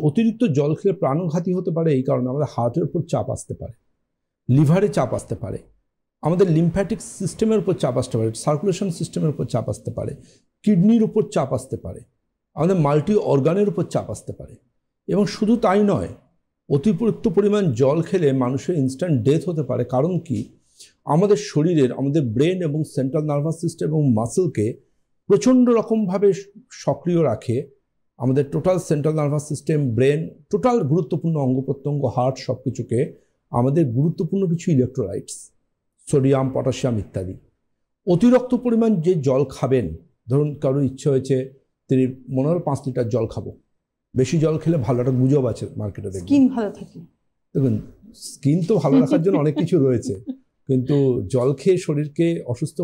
অতিরিক্ত জল খেলে প্রাণঘাতী হতে পারে এই কারণে আমাদের হার্টের উপর চাপ আসতে পারে, লিভারে চাপ আসতে পারে, আমাদের লিম্ফ্যাটিক সিস্টেমের উপর চাপ আসতে পারে, সার্কুলেশন সিস্টেমের উপর চাপ আসতে পারে, কিডনির উপর চাপ আসতে পারে, আমাদের মাল্টি অর্গানের উপর চাপ আসতে পারে। এবং শুধু তাই নয়, অতিরিক্ত পরিমাণ জল খেলে মানুষের ইনস্ট্যান্ট ডেথ হতে পারে। কারণ কি, আমাদের শরীরের, আমাদের ব্রেন এবং সেন্ট্রাল নার্ভাস সিস্টেম এবং মাসেলকে প্রচণ্ড রকমভাবে সক্রিয় রাখে। আমাদের total central nervous system, brain, total গুরুত্বপূর্ণ অঙ্গ প্রত্যঙ্গ, হার্ট, সব কিছুকে আমাদের গুরুত্বপূর্ণ কিছু ইলেকট্রোলাইটস, সোডিয়াম, পটাশিয়াম ইত্যাদি। অতিরিক্ত পরিমাণ যে জল খাবেন, ধরুন কারোর ইচ্ছে হয়েছে তিনি মনে হলো 5 লিটার জল খাবো, বেশি জল খেলে ভালো, একটা গুজব আছে মার্কেটে, স্কিন ভালো থাকে। দেখুন, স্কিন তো ভালো রাখার জন্য অনেক কিছু রয়েছে, কিন্তু জল খেয়ে শরীরকে অসুস্থ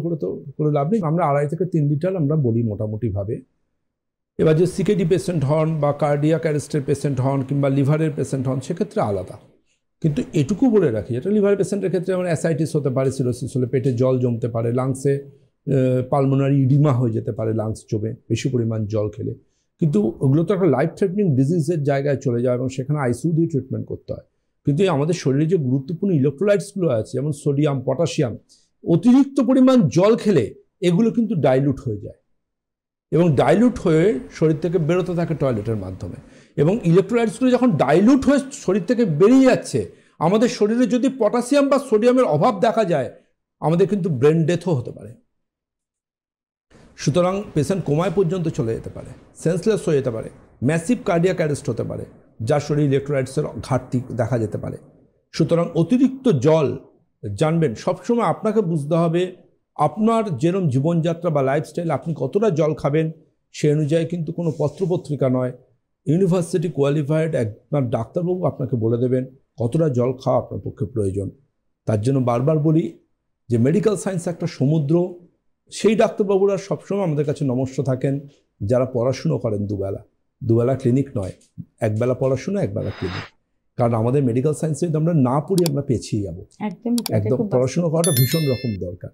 করে লাভ নেই। আমরা 2.5 থেকে 3 লিটার আমরা বলি মোটামুটিভাবে। এবার যে সিকেডি পেশেন্ট হন বা কার্ডিয়াক অ্যারেস্টের পেশেন্ট হন কিংবা লিভারের পেশেন্ট হন, সেক্ষেত্রে আলাদা। কিন্তু এটুকু বলে রাখি, এটা লিভার পেশেন্টের ক্ষেত্রে যেমন অ্যাসাইটিস হতে পারে, সিরোসিস হলে পেটে জল জমতে পারে, লাংসে পালমোনারি ইডিমা হয়ে যেতে পারে লাংস জমে বেশি পরিমাণ জল খেলে। কিন্তু ওগুলো তো একটা লাইফ থ্রেটনিং ডিজিজের জায়গায় চলে যায় এবং সেখানে আইসিইউ দিয়ে ট্রিটমেন্ট করতে হয়। কিন্তু আমাদের শরীরে যে গুরুত্বপূর্ণ ইলেকট্রোলাইটসগুলো আছে, যেমন সোডিয়াম, পটাশিয়াম, অতিরিক্ত পরিমাণ জল খেলে এগুলো কিন্তু ডাইলুট হয়ে যায় এবং ডাইলুট হয়ে শরীর থেকে বেরোতে থাকে টয়লেটের মাধ্যমে। এবং ইলেকট্রোলাইটসগুলো যখন ডাইলুট হয়ে শরীর থেকে বেরিয়ে যাচ্ছে, আমাদের শরীরে যদি পটাশিয়াম বা সোডিয়ামের অভাব দেখা যায়, আমাদের কিন্তু ব্রেন ডেথও হতে পারে। সুতরাং পেশেন্ট কোমায় পর্যন্ত চলে যেতে পারে, সেন্সলেস হয়ে যেতে পারে, ম্যাসিভ কার্ডিয়াক অ্যারেস্ট হতে পারে, যার শরীরে ইলেকট্রোলাইটসের ঘাটতি দেখা যেতে পারে। সুতরাং অতিরিক্ত জল জানবেন, সবসময় আপনাকে বুঝতে হবে আপনার যেরকম জীবনযাত্রা বা লাইফস্টাইল, আপনি কতটা জল খাবেন সেই অনুযায়ী কিন্তু কোনো পত্রপত্রিকা নয়, ইউনিভার্সিটি কোয়ালিফাইড আপনার ডাক্তারবাবু আপনাকে বলে দেবেন কতটা জল খাওয়া আপনার পক্ষে প্রয়োজন। তার জন্য বারবার বলি যে মেডিকেল সায়েন্স একটা সমুদ্র, সেই ডাক্তারবাবুরা সবসময় আমাদের কাছে নমস্য থাকেন যারা পড়াশুনো করেন দুবেলা ক্লিনিক নয়, একবেলা পড়াশুনো, একবেলা ক্লিনিক। কারণ আমাদের মেডিকেল সায়েন্সে যদি আমরা না পড়ি আমরা পেছিয়ে যাবো। একদম পড়াশুনো করাটা ভীষণ রকম দরকার।